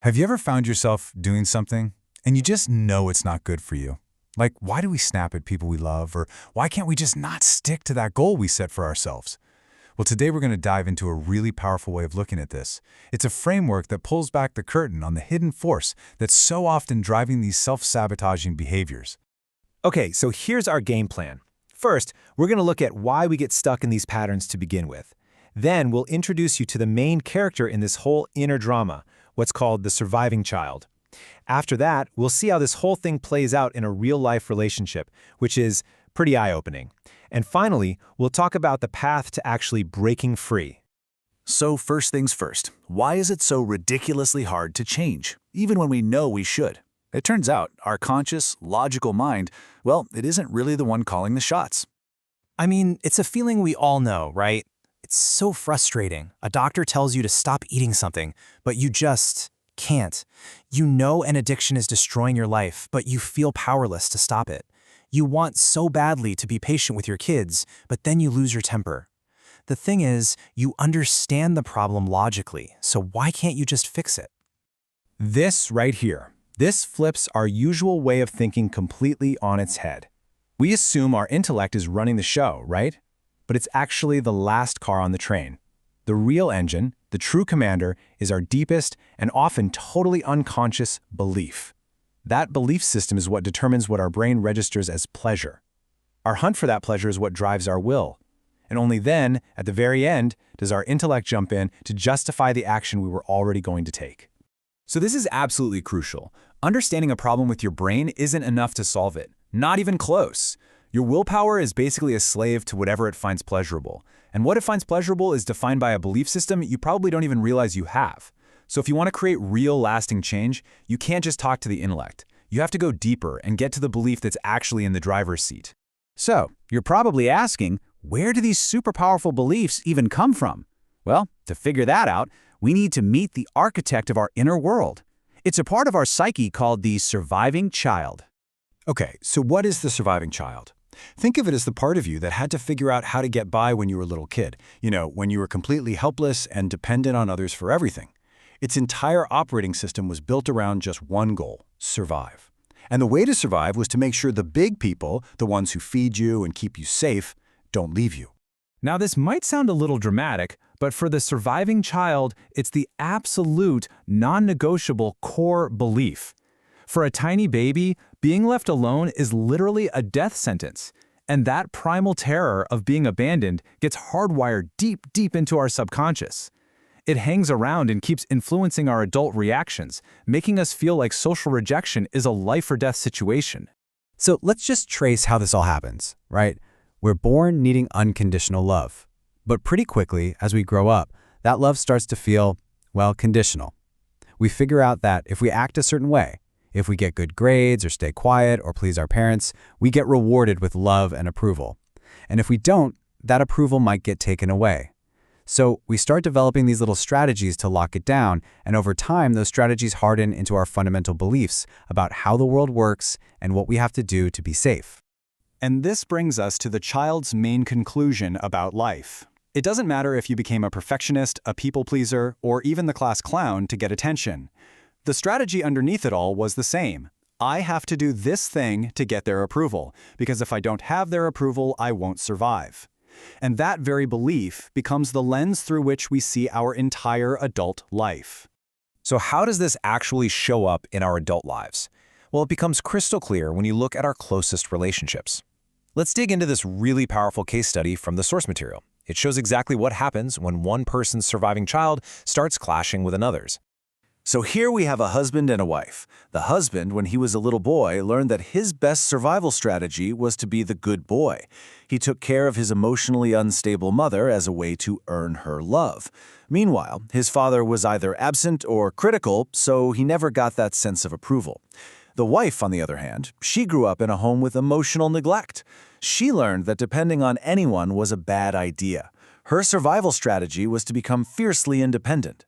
Have you ever found yourself doing something and you just know it's not good for you? Like, why do we snap at people we love, or why can't we just not stick to that goal we set for ourselves? Well, today we're going to dive into a really powerful way of looking at this. It's a framework that pulls back the curtain on the hidden force that's so often driving these self-sabotaging behaviors. Okay, so here's our game plan. First, we're going to look at why we get stuck in these patterns to begin with. Then we'll introduce you to the main character in this whole inner drama, what's called the surviving child. After that, we'll see how this whole thing plays out in a real-life relationship, which is pretty eye-opening. And finally, we'll talk about the path to actually breaking free. So first things first, why is it so ridiculously hard to change, even when we know we should? It turns out our conscious, logical mind, well, it isn't really the one calling the shots. I mean, it's a feeling we all know, right? It's so frustrating. A doctor tells you to stop eating something, but you just can't. You know an addiction is destroying your life, but you feel powerless to stop it. You want so badly to be patient with your kids, but then you lose your temper. The thing is, you understand the problem logically, so why can't you just fix it? This right here, this flips our usual way of thinking completely on its head. We assume our intellect is running the show, right? But it's actually the last car on the train. The real engine, the true commander, is our deepest and often totally unconscious belief. That belief system is what determines what our brain registers as pleasure. Our hunt for that pleasure is what drives our will. And only then, at the very end, does our intellect jump in to justify the action we were already going to take. So this is absolutely crucial. Understanding a problem with your brain isn't enough to solve it. Not even close. Your willpower is basically a slave to whatever it finds pleasurable. And what it finds pleasurable is defined by a belief system you probably don't even realize you have. So if you want to create real lasting change, you can't just talk to the intellect. You have to go deeper and get to the belief that's actually in the driver's seat. So, you're probably asking, where do these super powerful beliefs even come from? Well, to figure that out, we need to meet the architect of our inner world. It's a part of our psyche called the surviving child. Okay, so what is the surviving child? Think of it as the part of you that had to figure out how to get by when you were a little kid. You know, when you were completely helpless and dependent on others for everything. Its entire operating system was built around just one goal: survive. And the way to survive was to make sure the big people, the ones who feed you and keep you safe, don't leave you. Now this might sound a little dramatic, but for the surviving child, it's the absolute, non-negotiable core belief. For a tiny baby, being left alone is literally a death sentence. And that primal terror of being abandoned gets hardwired deep, deep into our subconscious. It hangs around and keeps influencing our adult reactions, making us feel like social rejection is a life-or-death situation. So let's just trace how this all happens, right? We're born needing unconditional love. But pretty quickly, as we grow up, that love starts to feel, well, conditional. We figure out that if we act a certain way, if we get good grades or stay quiet or please our parents, we get rewarded with love and approval. And if we don't, that approval might get taken away. So we start developing these little strategies to lock it down, and over time, those strategies harden into our fundamental beliefs about how the world works and what we have to do to be safe. And this brings us to the child's main conclusion about life. It doesn't matter if you became a perfectionist, a people pleaser, or even the class clown to get attention. The strategy underneath it all was the same. I have to do this thing to get their approval, because if I don't have their approval, I won't survive. And that very belief becomes the lens through which we see our entire adult life. So how does this actually show up in our adult lives? Well, it becomes crystal clear when you look at our closest relationships. Let's dig into this really powerful case study from the source material. It shows exactly what happens when one person's surviving child starts clashing with another's. So here we have a husband and a wife. The husband, when he was a little boy, learned that his best survival strategy was to be the good boy. He took care of his emotionally unstable mother as a way to earn her love. Meanwhile, his father was either absent or critical, so he never got that sense of approval. The wife, on the other hand, she grew up in a home with emotional neglect. She learned that depending on anyone was a bad idea. Her survival strategy was to become fiercely independent.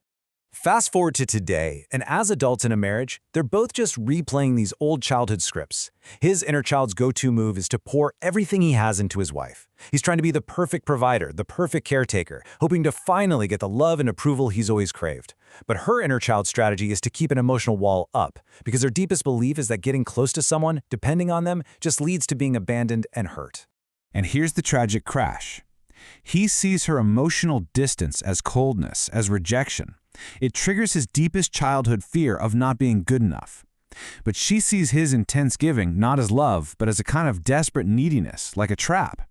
Fast forward to today, and as adults in a marriage, they're both just replaying these old childhood scripts. His inner child's go-to move is to pour everything he has into his wife. He's trying to be the perfect provider, the perfect caretaker, hoping to finally get the love and approval he's always craved. But her inner child's strategy is to keep an emotional wall up, because her deepest belief is that getting close to someone, depending on them, just leads to being abandoned and hurt. And here's the tragic crash. He sees her emotional distance as coldness, as rejection. It triggers his deepest childhood fear of not being good enough. But she sees his intense giving not as love, but as a kind of desperate neediness, like a trap.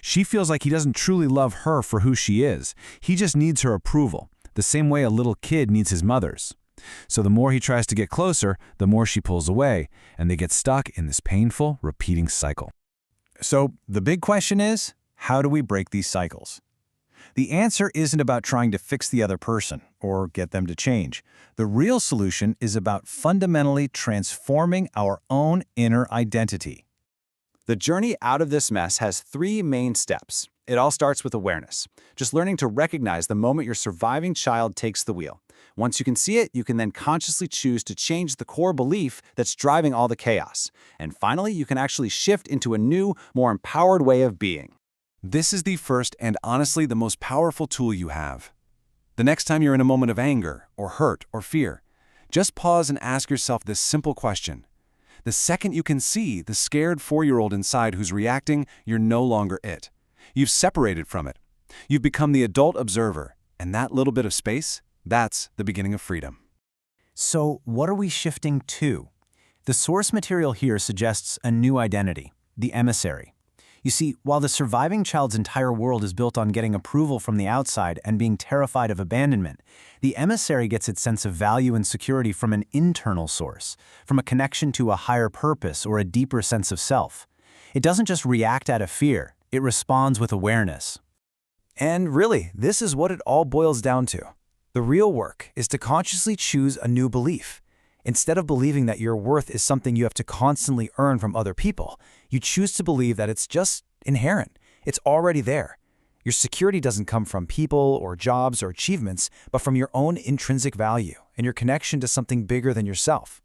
She feels like he doesn't truly love her for who she is. He just needs her approval, the same way a little kid needs his mother's. So the more he tries to get closer, the more she pulls away, and they get stuck in this painful, repeating cycle. So the big question is, how do we break these cycles? The answer isn't about trying to fix the other person or get them to change. The real solution is about fundamentally transforming our own inner identity. The journey out of this mess has 3 main steps. It all starts with awareness, just learning to recognize the moment your surviving child takes the wheel. Once you can see it, you can then consciously choose to change the core belief that's driving all the chaos. And finally, you can actually shift into a new, more empowered way of being. This is the first and honestly the most powerful tool you have. The next time you're in a moment of anger or hurt or fear, just pause and ask yourself this simple question. The second you can see the scared 4-year-old inside who's reacting, you're no longer it. You've separated from it. You've become the adult observer, and that little bit of space, that's the beginning of freedom. So what are we shifting to? The source material here suggests a new identity, the emissary. You see, while the surviving child's entire world is built on getting approval from the outside and being terrified of abandonment, the emissary gets its sense of value and security from an internal source, from a connection to a higher purpose or a deeper sense of self. It doesn't just react out of fear, it responds with awareness. And really, this is what it all boils down to. The real work is to consciously choose a new belief. Instead of believing that your worth is something you have to constantly earn from other people, you choose to believe that it's just inherent. It's already there. Your security doesn't come from people or jobs or achievements, but from your own intrinsic value and your connection to something bigger than yourself.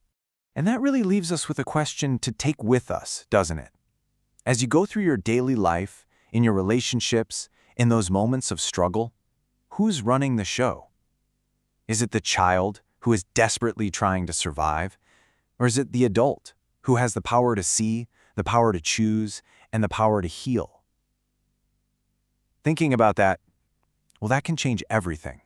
And that really leaves us with a question to take with us, doesn't it? As you go through your daily life, in your relationships, in those moments of struggle, who's running the show? Is it the child who is desperately trying to survive? Or is it the adult who has the power to see, the power to choose, and the power to heal? Thinking about that, well, that can change everything.